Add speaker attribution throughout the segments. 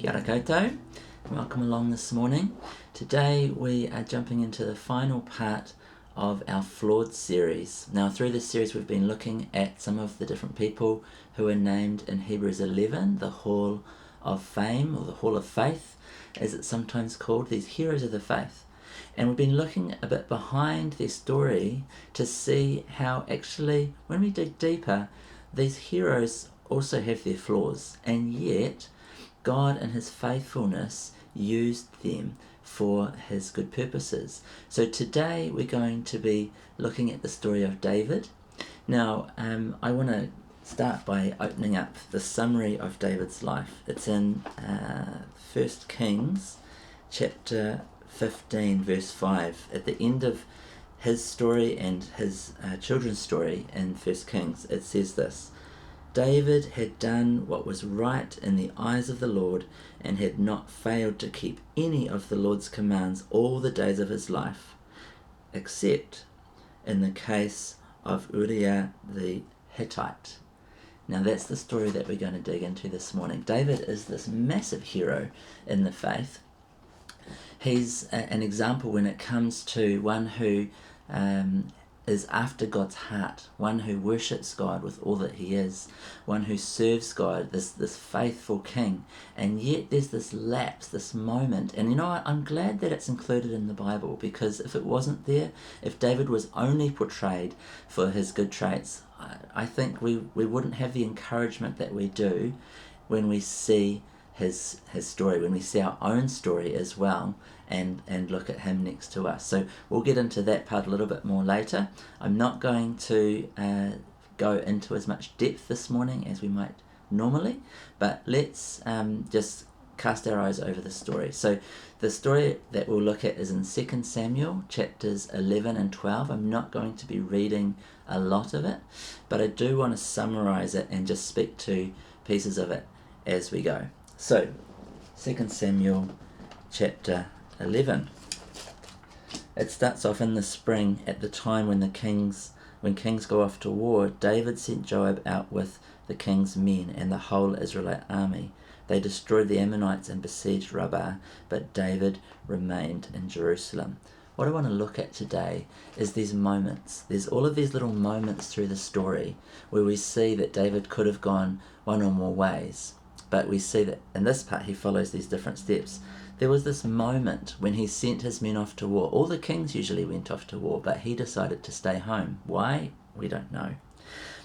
Speaker 1: Kia ora koutou. Welcome along this morning. Today we are jumping into the final part of our Flawed series. Now through this series we've been looking at some of the different people who are named in Hebrews 11, the Hall of Fame, or the Hall of Faith as it's sometimes called, these heroes of the faith. And we've been looking a bit behind their story to see how actually, when we dig deeper, these heroes also have their flaws, and yet God in his faithfulness used them for his good purposes. So today we're going to be looking at the story of David. Now I want to start by opening up the summary of David's life. It's in 1 Kings chapter 15 verse 5. At the end of his story and his children's story in 1 Kings, it says this: David had done what was right in the eyes of the Lord and had not failed to keep any of the Lord's commands all the days of his life, except in the case of Uriah the Hittite. Now that's the story that we're going to dig into this morning. David is this massive hero in the faith. He's an example when it comes to one who is after God's heart, one who worships God with all that he is, one who serves God, this faithful king. And yet there's this lapse, this moment, and you know what, I'm glad that it's included in the Bible, because if it wasn't there, if David was only portrayed for his good traits, I think we wouldn't have the encouragement that we do when we see his story, when we see our own story as well, and look at him next to us. So we'll get into that part a little bit more later. I'm not going to go into as much depth this morning as we might normally, but let's just cast our eyes over the story. So the story that we'll look at is in 2 Samuel chapters 11 and 12. I'm not going to be reading a lot of it, but I do want to summarize it and just speak to pieces of it as we go. So 2 Samuel chapter 11. It starts off in the spring, at the time when kings go off to war. David sent Joab out with the king's men and the whole Israelite army. They destroyed the Ammonites and besieged Rabbah, but David remained in Jerusalem. What I want to look at today is these moments. There's all of these little moments through the story where we see that David could have gone one or more ways, but we see that in this part he follows these different steps. There was this moment when he sent his men off to war. All the kings usually went off to war, but he decided to stay home. Why? We don't know.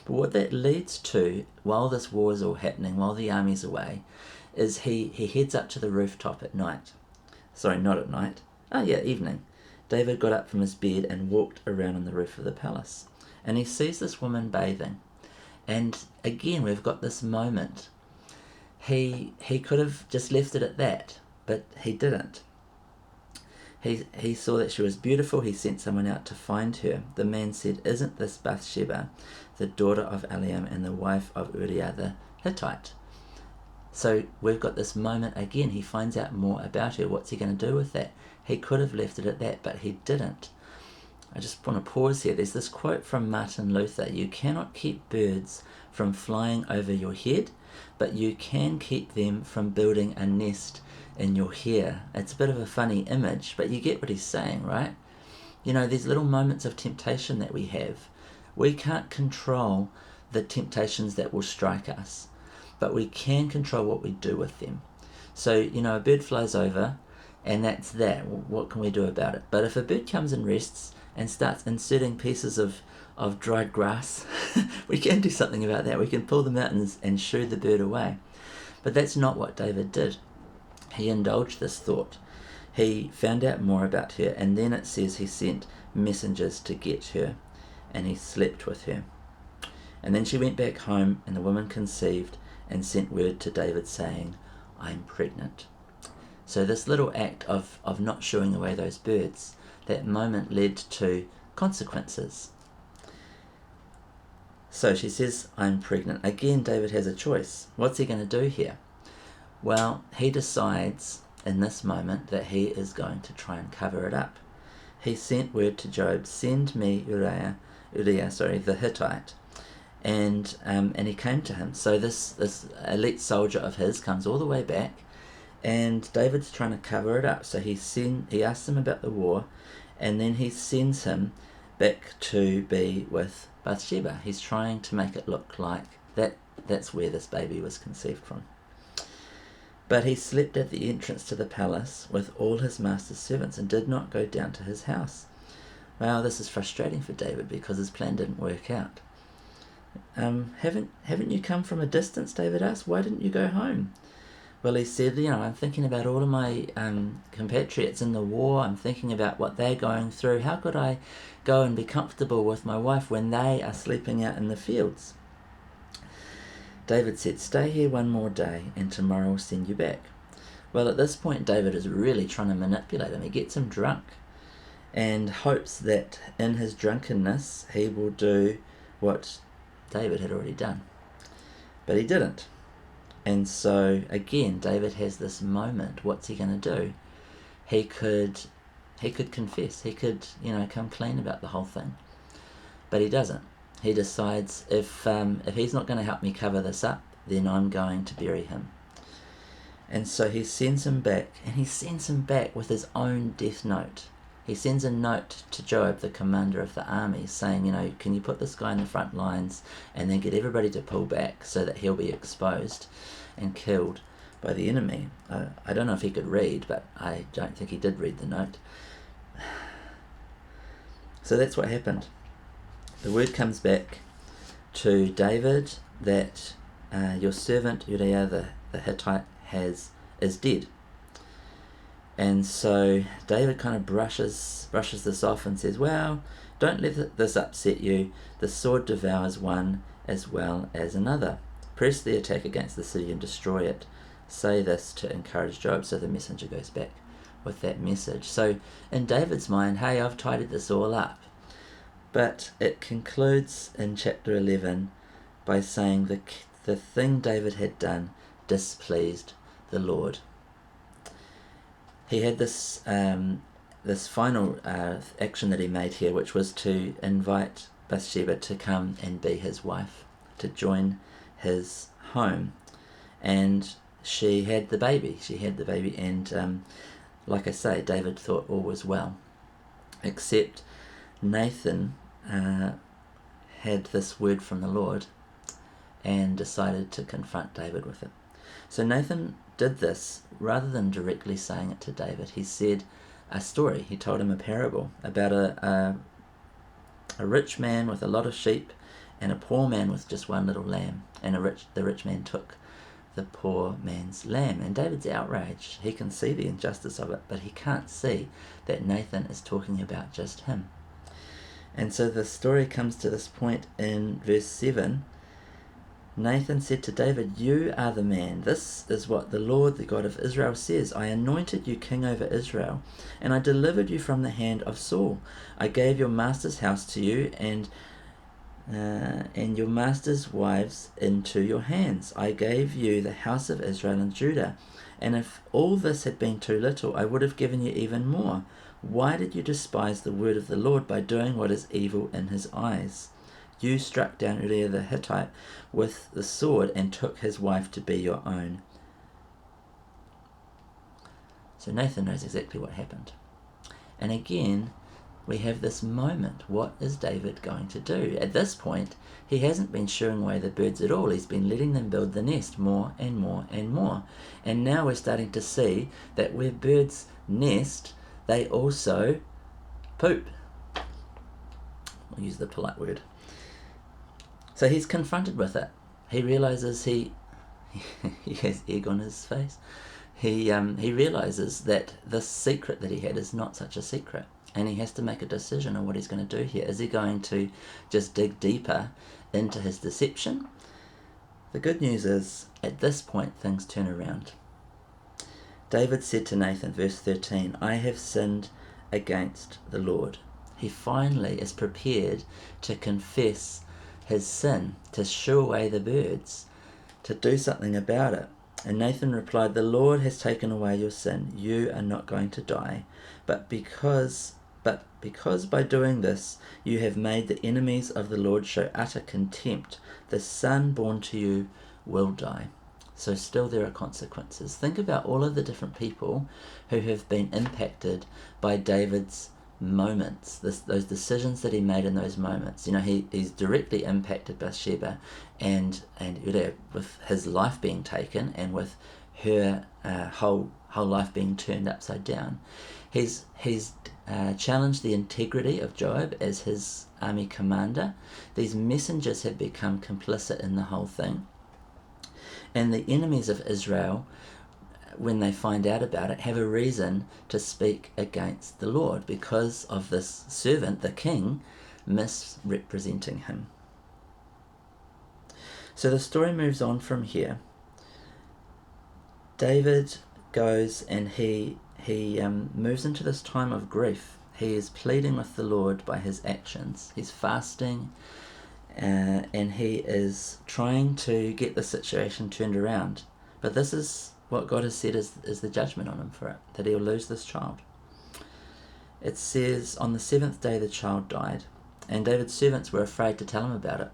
Speaker 1: But what that leads to, while this war is all happening, while the army's away, is he heads up to the rooftop at night. Sorry, not at night. Evening. David got up from his bed and walked around on the roof of the palace. And he sees this woman bathing. And again, we've got this moment. He could have just left it at that, but he didn't. He saw that she was beautiful. He sent someone out to find her. The man said, "Isn't this Bathsheba, the daughter of Eliam and the wife of Uriah the Hittite?" So we've got this moment again. He finds out more about her. What's he going to do with that? He could have left it at that, but he didn't. I just want to pause here. There's this quote from Martin Luther: "You cannot keep birds from flying over your head, but you can keep them from building a nest in your hair." It's a bit of a funny image, but you get what he's saying, right? You know, these little moments of temptation that we have, we can't control the temptations that will strike us, but we can control what we do with them. So, you know, a bird flies over, and that's that. What can we do about it? But if a bird comes and rests and starts inserting pieces of dried grass, we can do something about that. We can pull them out and shoo the bird away. But that's not what David did. He indulged this thought. He found out more about her, and then it says he sent messengers to get her, and he slept with her. And then she went back home, and the woman conceived and sent word to David saying, "I'm pregnant." So this little act of not shooing away those birds, that moment led to consequences. So she says, "I'm pregnant." Again, David has a choice. What's he going to do here? Well, he decides in this moment that he is going to try and cover it up. He sent word to Joab, "Send me Uriah, the Hittite." And he came to him. So this elite soldier of his comes all the way back And David's trying to cover it up. So he asks him about the war, and then he sends him back to be with Bathsheba. He's trying to make it look like that's where this baby was conceived from. But he slept at the entrance to the palace with all his master's servants and did not go down to his house. Well, this is frustrating for David because his plan didn't work out. Haven't you come from a distance? David asked. Why didn't you go home? Well, he said, I'm thinking about all of my compatriots in the war. I'm thinking about what they're going through. How could I go and be comfortable with my wife when they are sleeping out in the fields? David said, stay here one more day and tomorrow I'll send you back. Well, at this point, David is really trying to manipulate him. He gets him drunk and hopes that in his drunkenness he will do what David had already done. But he didn't. And so, again, David has this moment. What's he going to do? He could confess. He could, come clean about the whole thing. But he doesn't. He decides, if he's not going to help me cover this up, then I'm going to bury him. And so he sends him back, and he sends him back with his own death note. He sends a note to Joab, the commander of the army, saying, can you put this guy in the front lines and then get everybody to pull back so that he'll be exposed and killed by the enemy. I don't know if he could read, but I don't think he did read the note. So that's what happened. The word comes back to David that your servant Uriah the Hittite is dead. And so David kind of brushes this off and says, well, don't let this upset you. The sword devours one as well as another. Press the attack against the city and destroy it. Say this to encourage Joab. So the messenger goes back with that message. So in David's mind, hey, I've tidied this all up. But it concludes in chapter 11 by saying the thing David had done displeased the Lord. He had this final action that he made here, which was to invite Bathsheba to come and be his wife, to join his home. And she had the baby. And like I say, David thought all was well. Except Nathan had this word from the Lord and decided to confront David with it. So Nathan did this rather than directly saying it to David. He said a story. He told him a parable about a rich man with a lot of sheep and a poor man with just one little lamb. And the rich man took the poor man's lamb. And David's outraged. He can see the injustice of it, but he can't see that Nathan is talking about just him. And so the story comes to this point in verse 7. Nathan said to David, you are the man. This is what the Lord, the God of Israel, says. I anointed you king over Israel, and I delivered you from the hand of Saul. I gave your master's house to you, and your master's wives into your hands. I gave you the house of Israel and Judah. And if all this had been too little, I would have given you even more. Why did you despise the word of the Lord by doing what is evil in his eyes? You struck down Uriah the Hittite with the sword and took his wife to be your own. So Nathan knows exactly what happened. And again, we have this moment. What is David going to do? At this point, he hasn't been shooing away the birds at all. He's been letting them build the nest more and more and more. And now we're starting to see that where birds nest, they also poop. I'll use the polite word. So he's confronted with it. He realizes he has egg on his face. He realizes that this secret that he had is not such a secret. And he has to make a decision on what he's going to do here. Is he going to just dig deeper into his deception? The good news is, at this point, things turn around. David said to Nathan, verse 13, I have sinned against the Lord. He finally is prepared to confess his sin, to shoo away the birds, to do something about it. And Nathan replied, the Lord has taken away your sin. You are not going to die, but because by doing this you have made the enemies of the Lord show utter contempt, the son born to you will die. So still there are consequences. Think about all of the different people who have been impacted by David's moments, those decisions that he made in those moments. He's directly impacted Bathsheba and Uriah with his life being taken and with her whole life being turned upside down. He's challenged the integrity of Joab as his army commander. These messengers have become complicit in the whole thing. And the enemies of Israel, when they find out about it, have a reason to speak against the Lord because of this servant, the king, misrepresenting him. So the story moves on from here. David goes and he moves into this time of grief. He is pleading with the Lord by his actions. He's fasting, and he is trying to get the situation turned around. But this is what God has said is the judgment on him for it, that he'll lose this child. It says, on the 7th day the child died, and David's servants were afraid to tell him about it.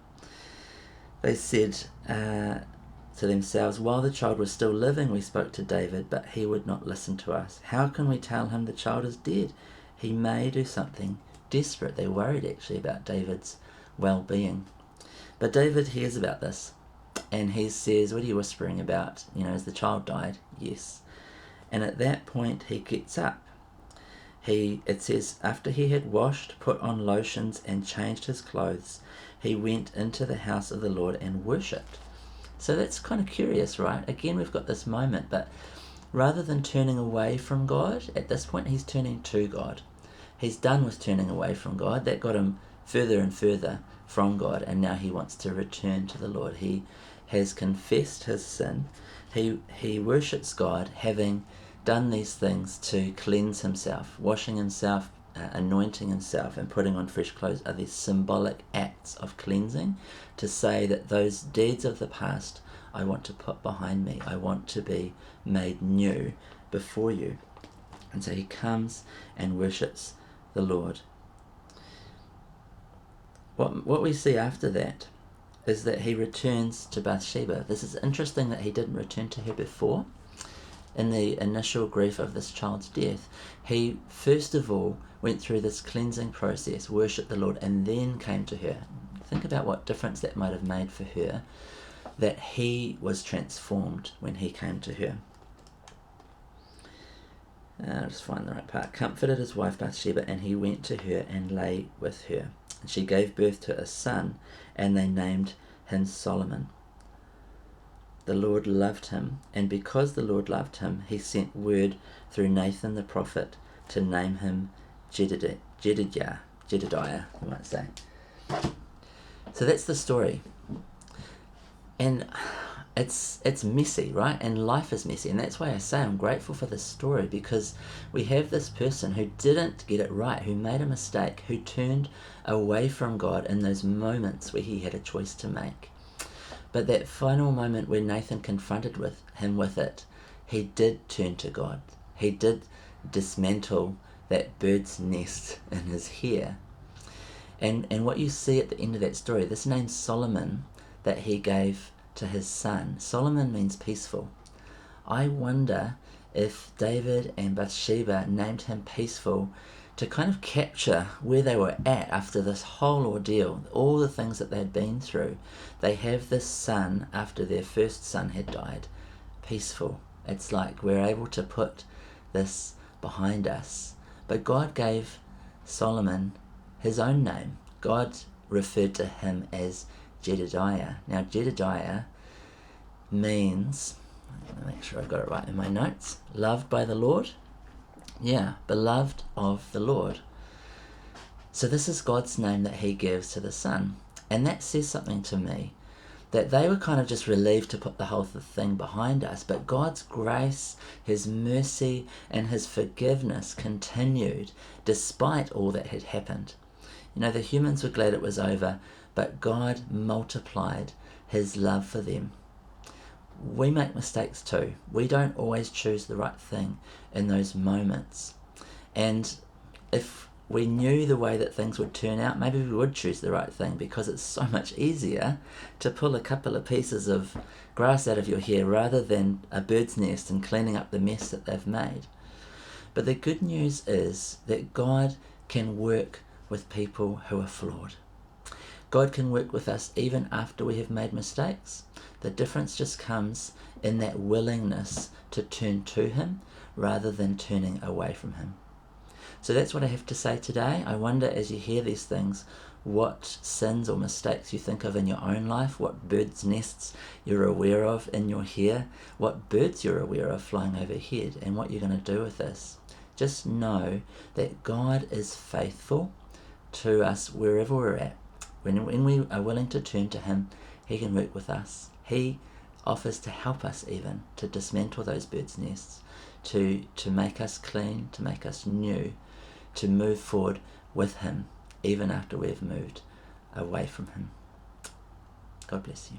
Speaker 1: They said to themselves, while the child was still living, we spoke to David, but he would not listen to us. How can we tell him the child is dead? He may do something desperate. They're worried actually about David's well-being. But David hears about this, and he says, what are you whispering about? Has the child died? Yes. And at that point he gets up. It says, after he had washed, put on lotions, and changed his clothes, he went into the house of the Lord and worshipped. So that's kind of curious, right? Again, we've got this moment, but rather than turning away from God, at this point he's turning to God. He's done with turning away from God. That got him further and further from God, and now he wants to return to the Lord. He has confessed his sin. He worships God, having done these things to cleanse himself. Washing himself, anointing himself, and putting on fresh clothes are these symbolic acts of cleansing to say that those deeds of the past I want to put behind me. I want to be made new before you. And so he comes and worships the Lord. What we see after that is that he returns to Bathsheba. This is interesting that he didn't return to her before. In the initial grief of this child's death, he first of all went through this cleansing process, worshipped the Lord, and then came to her. Think about what difference that might have made for her, that he was transformed when he came to her. I'll just find the right part. Comforted his wife Bathsheba, and he went to her and lay with her. And she gave birth to a son, and they named him Solomon. The Lord loved him, and because the Lord loved him, he sent word through Nathan the prophet to name him Jedediah, you might say. So that's the story. And it's messy, right? And life is messy. And that's why I say I'm grateful for this story, because we have this person who didn't get it right, who made a mistake, who turned away from God in those moments where he had a choice to make. But that final moment where Nathan confronted him with it, he did turn to God. He did dismantle that bird's nest in his hair. And what you see at the end of that story, this name Solomon that he gave to his son, Solomon means peaceful. I wonder if David and Bathsheba named him peaceful to kind of capture where they were at after this whole ordeal, all the things that they'd been through. They have this son after their first son had died, peaceful. It's like we're able to put this behind us. But God gave Solomon his own name. God referred to him as Jedediah. Now Jedediah means, let me make sure I got it right in my notes, loved by the Lord. Yeah, beloved of the Lord. So this is God's name that he gives to the son. And that says something to me, that they were kind of just relieved to put the whole thing behind us, but God's grace, his mercy, and his forgiveness continued despite all that had happened. The humans were glad it was over, but God multiplied his love for them. We make mistakes too. We don't always choose the right thing in those moments. And if we knew the way that things would turn out, maybe we would choose the right thing, because it's so much easier to pull a couple of pieces of grass out of your hair rather than a bird's nest and cleaning up the mess that they've made. But the good news is that God can work with people who are flawed. God can work with us even after we have made mistakes. The difference just comes in that willingness to turn to Him rather than turning away from Him. So that's what I have to say today. I wonder, as you hear these things, what sins or mistakes you think of in your own life, what birds' nests you're aware of in your hair, what birds you're aware of flying overhead, and what you're going to do with this. Just know that God is faithful to us wherever we're at. When we are willing to turn to Him, He can work with us. He offers to help us even, to dismantle those birds' nests, to make us clean, to make us new, to move forward with Him, even after we've moved away from Him. God bless you.